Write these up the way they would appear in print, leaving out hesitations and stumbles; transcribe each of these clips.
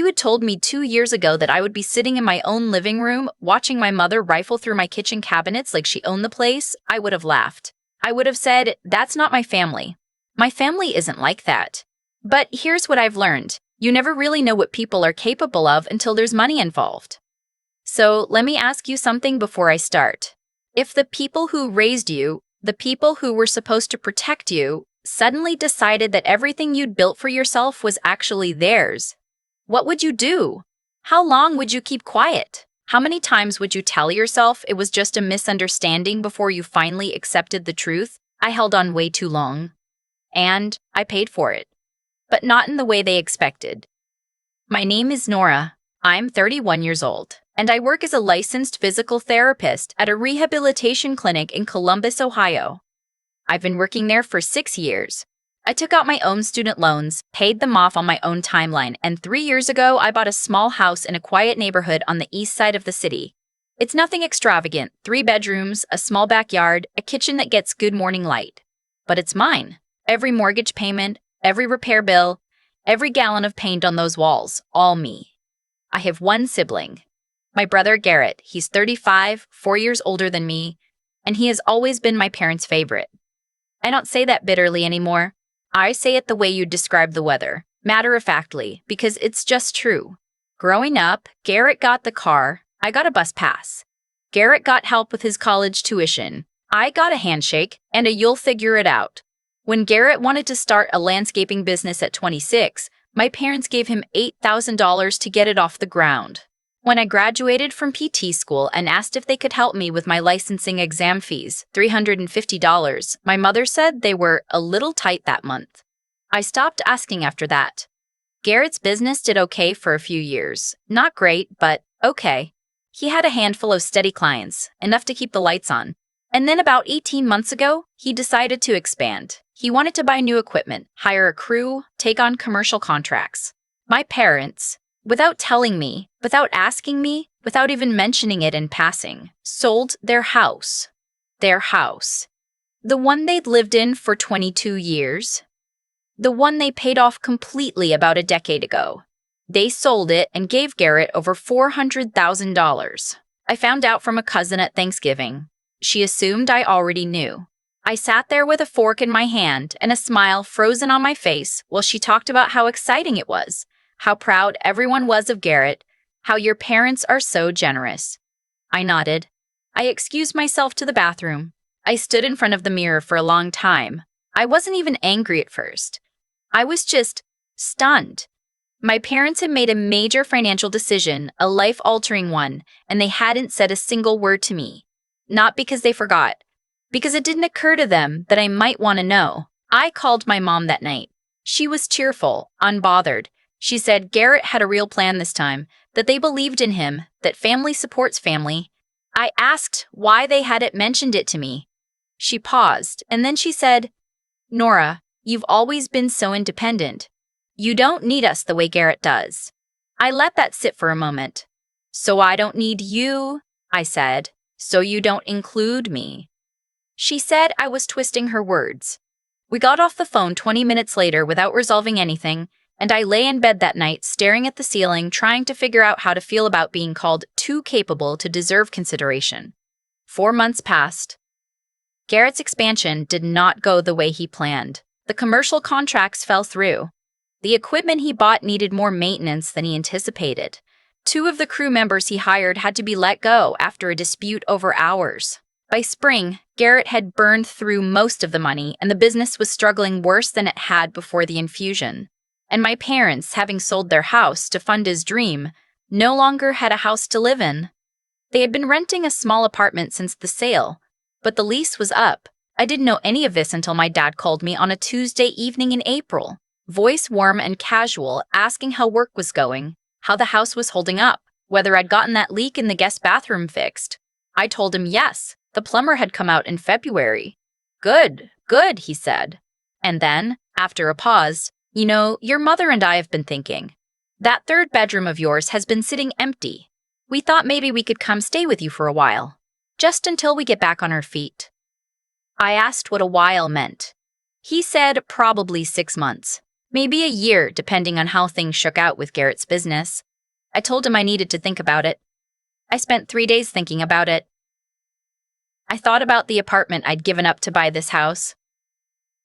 you had told me 2 years ago that I would be sitting in my own living room watching my mother rifle through my kitchen cabinets like she owned the place, I would have laughed. I would have said, "That's not my family. My family isn't like that." But here's what I've learned. You never really know what people are capable of until there's money involved. So let me ask you something before I start. If the people who raised you, the people who were supposed to protect you, suddenly decided that everything you'd built for yourself was actually theirs, what would you do? How long would you keep quiet? How many times would you tell yourself it was just a misunderstanding before you finally accepted the truth? I held on way too long. And I paid for it. But not in the way they expected. My name is Nora. I'm 31 years old, and I work as a licensed physical therapist at a rehabilitation clinic in Columbus, Ohio. I've been working there for 6 years. I took out my own student loans, paid them off on my own timeline, and 3 years ago, I bought a small house in a quiet neighborhood on the east side of the city. It's nothing extravagant, 3 bedrooms, a small backyard, a kitchen that gets good morning light. But it's mine. Every mortgage payment, every repair bill, every gallon of paint on those walls, all me. I have one sibling. My brother Garrett. He's 35, 4 years older than me, and he has always been my parents' favorite. I don't say that bitterly anymore. I say it the way you describe the weather, matter-of-factly, because it's just true. Growing up, Garrett got the car, I got a bus pass. Garrett got help with his college tuition. I got a handshake and a "you'll figure it out." When Garrett wanted to start a landscaping business at 26, my parents gave him $8,000 to get it off the ground. When I graduated from PT school and asked if they could help me with my licensing exam fees, $350, my mother said they were a little tight that month. I stopped asking after that. Garrett's business did okay for a few years. Not great, but okay. He had a handful of steady clients, enough to keep the lights on. And then about 18 months ago, he decided to expand. He wanted to buy new equipment, hire a crew, take on commercial contracts. My parents, without telling me, without asking me, without even mentioning it in passing, sold their house. Their house. The one they'd lived in for 22 years. The one they paid off completely about a decade ago. They sold it and gave Garrett over $400,000. I found out from a cousin at Thanksgiving. She assumed I already knew. I sat there with a fork in my hand and a smile frozen on my face while she talked about how exciting it was, how proud everyone was of Garrett, how your parents are so generous. I nodded. I excused myself to the bathroom. I stood in front of the mirror for a long time. I wasn't even angry at first. I was just stunned. My parents had made a major financial decision, a life-altering one, and they hadn't said a single word to me. Not because they forgot, because it didn't occur to them that I might want to know. I called my mom that night. She was cheerful, unbothered. She said Garrett had a real plan this time, that they believed in him, that family supports family. I asked why they hadn't mentioned it to me. She paused, and then she said, "Nora, you've always been so independent. You don't need us the way Garrett does." I let that sit for a moment. "So I don't need you," I said. "So you don't include me." She said I was twisting her words. We got off the phone 20 minutes later without resolving anything, and I lay in bed that night staring at the ceiling, trying to figure out how to feel about being called too capable to deserve consideration. 4 months passed. Garrett's expansion did not go the way he planned. The commercial contracts fell through. The equipment he bought needed more maintenance than he anticipated. 2 of the crew members he hired had to be let go after a dispute over hours. By spring, Garrett had burned through most of the money, and the business was struggling worse than it had before the infusion. And my parents, having sold their house to fund his dream, no longer had a house to live in. They had been renting a small apartment since the sale, but the lease was up. I didn't know any of this until my dad called me on a Tuesday evening in April, voice warm and casual, asking how work was going, how the house was holding up, whether I'd gotten that leak in the guest bathroom fixed. I told him yes, the plumber had come out in February. Good, he said. And then, after a pause, "You know, your mother and I have been thinking. That 3rd bedroom of yours has been sitting empty. We thought maybe we could come stay with you for a while, just until we get back on our feet." I asked what a while meant. He said probably 6 months. Maybe a year, depending on how things shook out with Garrett's business. I told him I needed to think about it. I spent 3 days thinking about it. I thought about the apartment I'd given up to buy this house.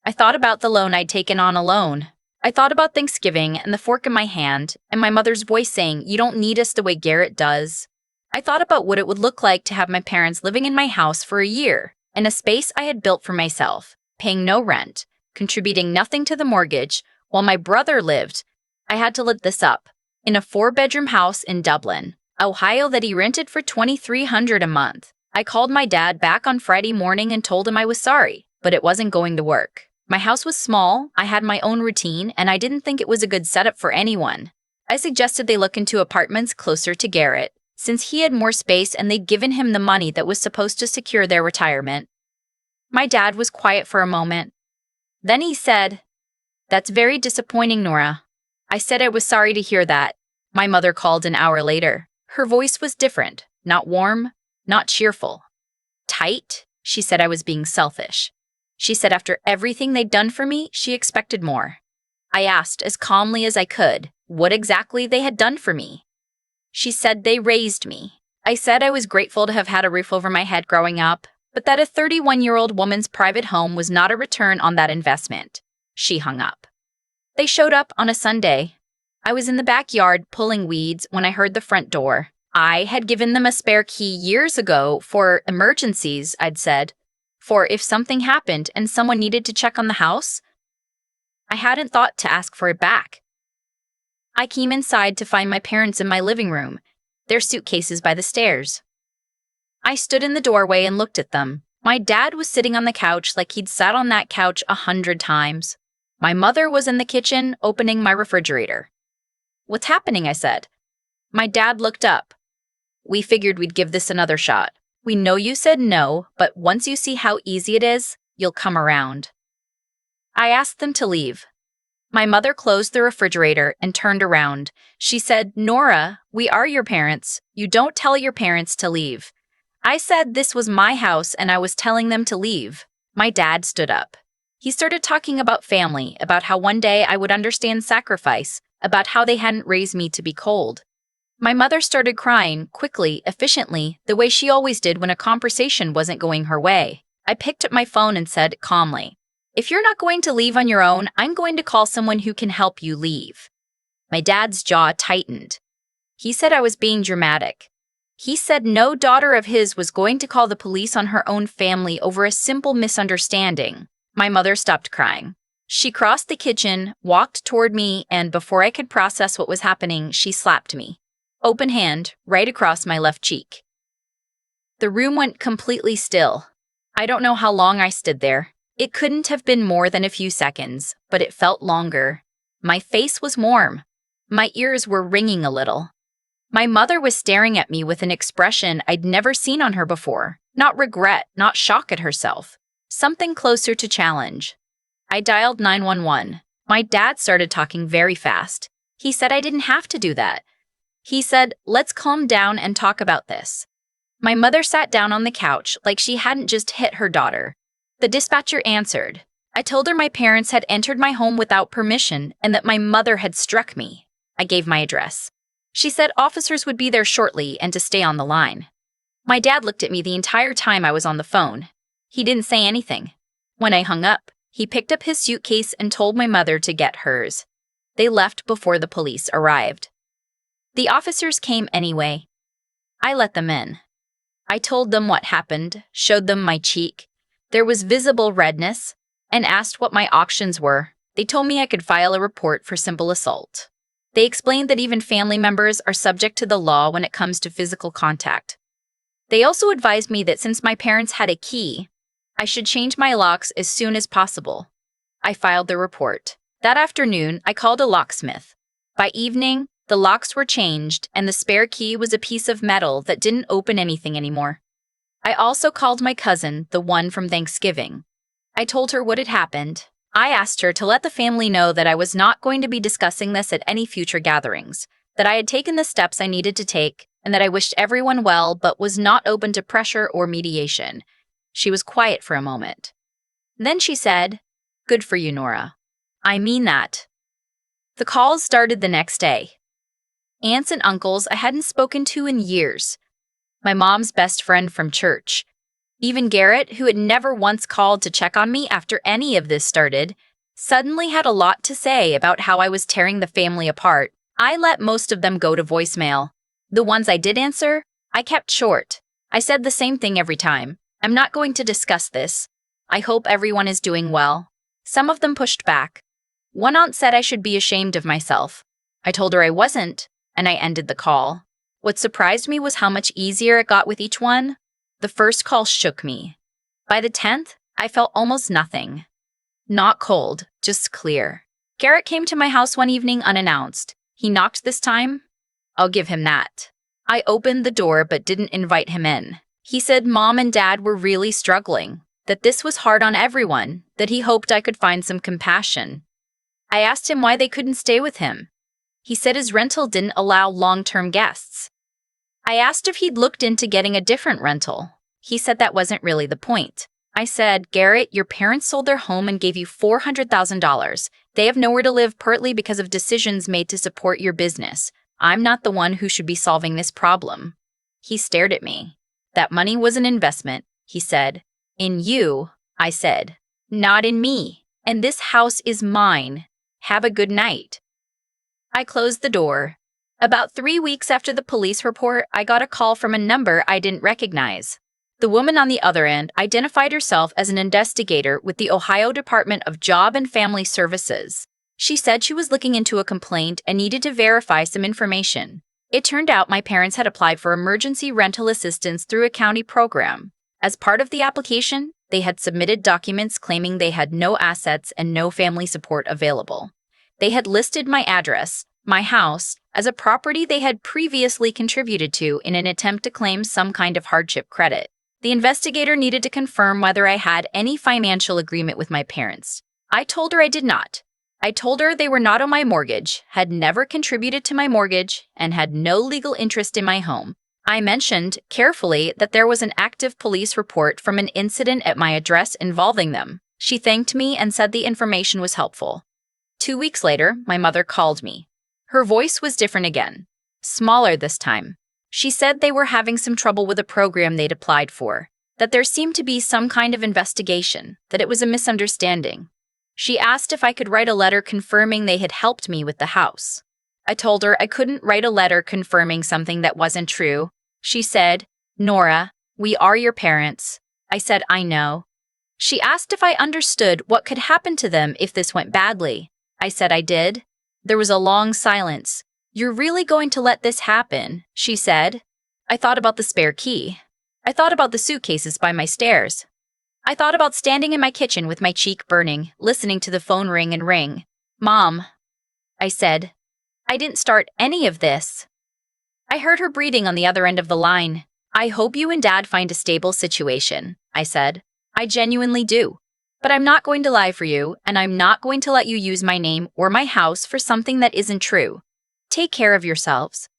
I thought about the loan I'd taken on alone. I thought about Thanksgiving and the fork in my hand and my mother's voice saying, "You don't need us the way Garrett does." I thought about what it would look like to have my parents living in my house for a year, in a space I had built for myself, paying no rent, contributing nothing to the mortgage, while my brother lived. I had to live this up, in a 4-bedroom house in Dublin, Ohio that he rented for $2,300 a month. I called my dad back on Friday morning and told him I was sorry, but it wasn't going to work. My house was small, I had my own routine, and I didn't think it was a good setup for anyone. I suggested they look into apartments closer to Garrett, since he had more space and they'd given him the money that was supposed to secure their retirement. My dad was quiet for a moment. Then he said, "That's very disappointing, Nora." I said I was sorry to hear that. My mother called an hour later. Her voice was different, not warm, not cheerful. Tight. She said I was being selfish. She said after everything they'd done for me, she expected more. I asked as calmly as I could what exactly they had done for me. She said they raised me. I said I was grateful to have had a roof over my head growing up, but that a 31-year-old woman's private home was not a return on that investment. She hung up. They showed up on a Sunday. I was in the backyard pulling weeds when I heard the front door. I had given them a spare key years ago for emergencies, I'd said. For if something happened and someone needed to check on the house. I hadn't thought to ask for it back. I came inside to find my parents in my living room, their suitcases by the stairs. I stood in the doorway and looked at them. My dad was sitting on the couch like he'd sat on that couch 100 times. My mother was in the kitchen opening my refrigerator. "What's happening?" I said. My dad looked up. "We figured we'd give this another shot. We know you said no, but once you see how easy it is, you'll come around." I asked them to leave. My mother closed the refrigerator and turned around. She said, "Nora, we are your parents. You don't tell your parents to leave." I said this was my house and I was telling them to leave. My dad stood up. He started talking about family, about how one day I would understand sacrifice, about how they hadn't raised me to be cold. My mother started crying, quickly, efficiently, the way she always did when a conversation wasn't going her way. I picked up my phone and said calmly, "If you're not going to leave on your own, I'm going to call someone who can help you leave." My dad's jaw tightened. He said I was being dramatic. He said no daughter of his was going to call the police on her own family over a simple misunderstanding. My mother stopped crying. She crossed the kitchen, walked toward me, and before I could process what was happening, she slapped me. Open hand, right across my left cheek. The room went completely still. I don't know how long I stood there. It couldn't have been more than a few seconds, but it felt longer. My face was warm. My ears were ringing a little. My mother was staring at me with an expression I'd never seen on her before. Not regret, not shock at herself. Something closer to challenge. I dialed 911. My dad started talking very fast. He said I didn't have to do that. He said, "Let's calm down and talk about this." My mother sat down on the couch like she hadn't just hit her daughter. The dispatcher answered. I told her my parents had entered my home without permission and that my mother had struck me. I gave my address. She said officers would be there shortly and to stay on the line. My dad looked at me the entire time I was on the phone. He didn't say anything. When I hung up, he picked up his suitcase and told my mother to get hers. They left before the police arrived. The officers came anyway. I let them in. I told them what happened, showed them my cheek. There was visible redness, and asked what my options were. They told me I could file a report for simple assault. They explained that even family members are subject to the law when it comes to physical contact. They also advised me that since my parents had a key, I should change my locks as soon as possible. I filed the report. That afternoon, I called a locksmith. By evening, the locks were changed, and the spare key was a piece of metal that didn't open anything anymore. I also called my cousin, the one from Thanksgiving. I told her what had happened. I asked her to let the family know that I was not going to be discussing this at any future gatherings, that I had taken the steps I needed to take, and that I wished everyone well but was not open to pressure or mediation. She was quiet for a moment. Then she said, "Good for you, Nora. I mean that. The calls started the next day. Aunts and uncles I hadn't spoken to in years. My mom's best friend from church. Even Garrett, who had never once called to check on me after any of this started, suddenly had a lot to say about how I was tearing the family apart. I let most of them go to voicemail. The ones I did answer, I kept short. I said the same thing every time. I'm not going to discuss this. I hope everyone is doing well. Some of them pushed back. One aunt said I should be ashamed of myself. I told her I wasn't, and I ended the call. What surprised me was how much easier it got with each one. The first call shook me. By the 10th, I felt almost nothing. Not cold, just clear. Garrett came to my house one evening unannounced. He knocked this time. I'll give him that. I opened the door but didn't invite him in. He said Mom and Dad were really struggling, that this was hard on everyone, that he hoped I could find some compassion. I asked him why they couldn't stay with him. He said his rental didn't allow long-term guests. I asked if he'd looked into getting a different rental. He said that wasn't really the point. I said, Garrett, your parents sold their home and gave you $400,000. They have nowhere to live partly because of decisions made to support your business. I'm not the one who should be solving this problem. He stared at me. That money was an investment, he said. In you, I said. Not in me. And this house is mine. Have a good night. I closed the door. About 3 weeks after the police report, I got a call from a number I didn't recognize. The woman on the other end identified herself as an investigator with the Ohio Department of Job and Family Services. She said she was looking into a complaint and needed to verify some information. It turned out my parents had applied for emergency rental assistance through a county program. As part of the application, they had submitted documents claiming they had no assets and no family support available. They had listed my address, my house, as a property they had previously contributed to in an attempt to claim some kind of hardship credit. The investigator needed to confirm whether I had any financial agreement with my parents. I told her I did not. I told her they were not on my mortgage, had never contributed to my mortgage, and had no legal interest in my home. I mentioned, carefully, that there was an active police report from an incident at my address involving them. She thanked me and said the information was helpful. 2 weeks later, my mother called me. Her voice was different again, smaller this time. She said they were having some trouble with a program they'd applied for, that there seemed to be some kind of investigation, that it was a misunderstanding. She asked if I could write a letter confirming they had helped me with the house. I told her I couldn't write a letter confirming something that wasn't true. She said, Nora, we are your parents. I said, I know. She asked if I understood what could happen to them if this went badly. I said I did. There was a long silence. You're really going to let this happen, she said. I thought about the spare key. I thought about the suitcases by my stairs. I thought about standing in my kitchen with my cheek burning, listening to the phone ring and ring. Mom, I said, I didn't start any of this. I heard her breathing on the other end of the line. I hope you and Dad find a stable situation, I said. I genuinely do. But I'm not going to lie for you, and I'm not going to let you use my name or my house for something that isn't true. Take care of yourselves.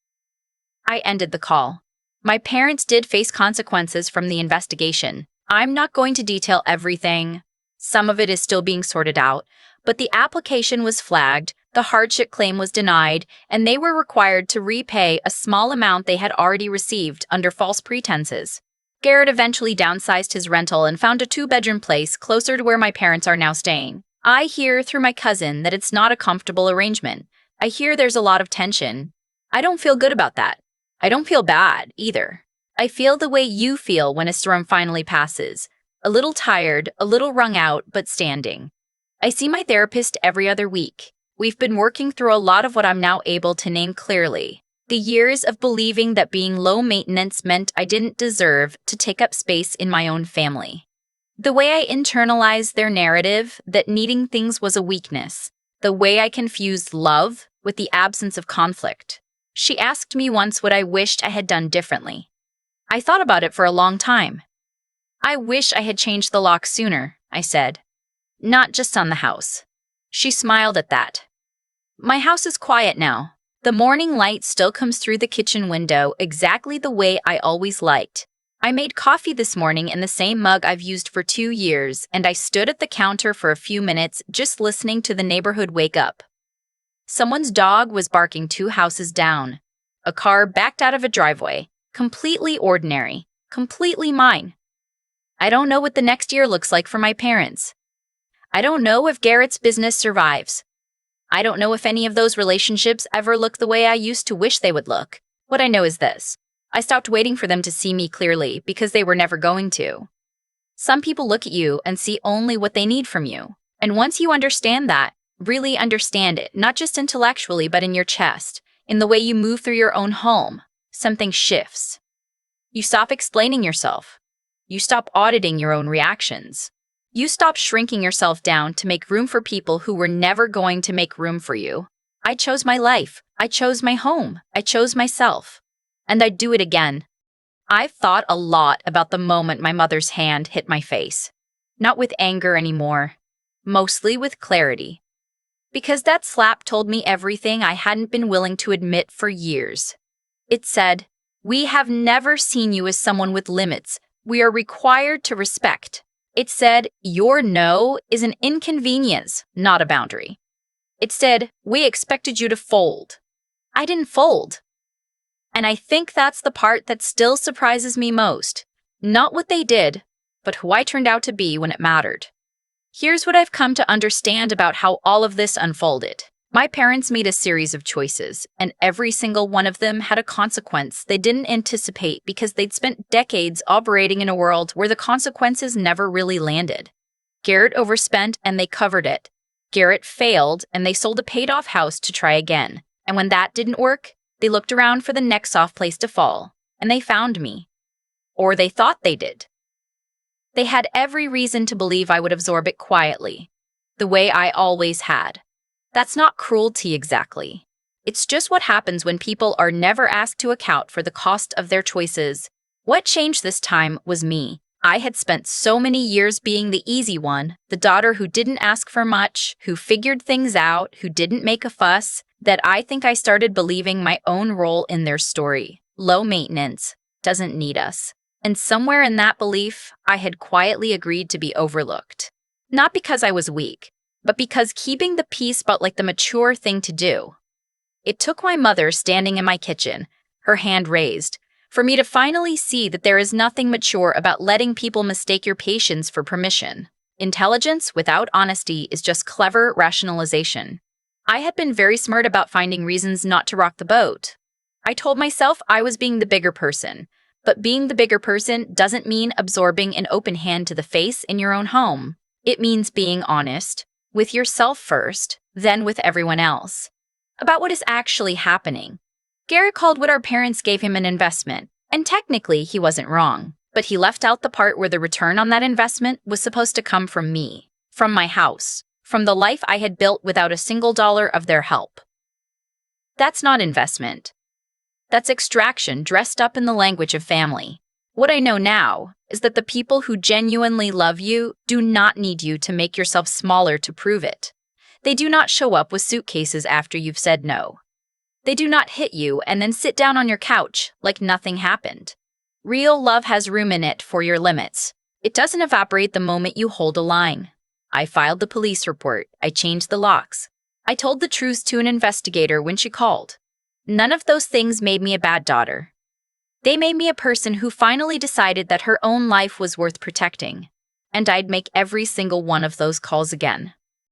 I ended the call. My parents did face consequences from the investigation. I'm not going to detail everything. Some of it is still being sorted out, but the application was flagged, the hardship claim was denied, and they were required to repay a small amount they had already received under false pretenses. Garrett eventually downsized his rental and found a 2-bedroom place closer to where my parents are now staying. I hear through my cousin that it's not a comfortable arrangement. I hear there's a lot of tension. I don't feel good about that. I don't feel bad, either. I feel the way you feel when a storm finally passes. A little tired, a little wrung out, but standing. I see my therapist every other week. We've been working through a lot of what I'm now able to name clearly. The years of believing that being low maintenance meant I didn't deserve to take up space in my own family. The way I internalized their narrative that needing things was a weakness. The way I confused love with the absence of conflict. She asked me once what I wished I had done differently. I thought about it for a long time. I wish I had changed the lock sooner, I said. Not just on the house. She smiled at that. My house is quiet now. The morning light still comes through the kitchen window exactly the way I always liked. I made coffee this morning in the same mug I've used for 2 years, and I stood at the counter for a few minutes just listening to the neighborhood wake up. Someone's dog was barking 2 houses down. A car backed out of a driveway. Completely ordinary. Completely mine. I don't know what the next year looks like for my parents. I don't know if Garrett's business survives. I don't know if any of those relationships ever look the way I used to wish they would look. What I know is this. I stopped waiting for them to see me clearly because they were never going to. Some people look at you and see only what they need from you. And once you understand that, really understand it, not just intellectually but in your chest, in the way you move through your own home, something shifts. You stop explaining yourself. You stop auditing your own reactions. You stop shrinking yourself down to make room for people who were never going to make room for you. I chose my life. I chose my home. I chose myself. And I'd do it again. I've thought a lot about the moment my mother's hand hit my face. Not with anger anymore. Mostly with clarity. Because that slap told me everything I hadn't been willing to admit for years. It said, "We have never seen you as someone with limits we are required to respect." It said, "Your no is an inconvenience, not a boundary." It said, "We expected you to fold." I didn't fold. And I think that's the part that still surprises me most. Not what they did, but who I turned out to be when it mattered. Here's what I've come to understand about how all of this unfolded. My parents made a series of choices, and every single one of them had a consequence they didn't anticipate because they'd spent decades operating in a world where the consequences never really landed. Garrett overspent and they covered it. Garrett failed and they sold a paid-off house to try again. And when that didn't work, they looked around for the next soft place to fall, and they found me. Or they thought they did. They had every reason to believe I would absorb it quietly, the way I always had. That's not cruelty exactly. It's just what happens when people are never asked to account for the cost of their choices. What changed this time was me. I had spent so many years being the easy one, the daughter who didn't ask for much, who figured things out, who didn't make a fuss, that I think I started believing my own role in their story. Low maintenance, doesn't need us. And somewhere in that belief, I had quietly agreed to be overlooked. Not because I was weak, but because keeping the peace felt like the mature thing to do. It took my mother standing in my kitchen, her hand raised, for me to finally see that there is nothing mature about letting people mistake your patience for permission. Intelligence without honesty is just clever rationalization. I had been very smart about finding reasons not to rock the boat. I told myself I was being the bigger person, but being the bigger person doesn't mean absorbing an open hand to the face in your own home. It means being honest, with yourself first, then with everyone else, about what is actually happening. Garrett called what our parents gave him an investment, and technically he wasn't wrong, but he left out the part where the return on that investment was supposed to come from me, from my house, from the life I had built without a single dollar of their help. That's not investment. That's extraction dressed up in the language of family. What I know now is that the people who genuinely love you do not need you to make yourself smaller to prove it. They do not show up with suitcases after you've said no. They do not hit you and then sit down on your couch like nothing happened. Real love has room in it for your limits. It doesn't evaporate the moment you hold a line. I filed the police report. I changed the locks. I told the truth to an investigator when she called. None of those things made me a bad daughter. They made me a person who finally decided that her own life was worth protecting. And I'd make every single one of those calls again.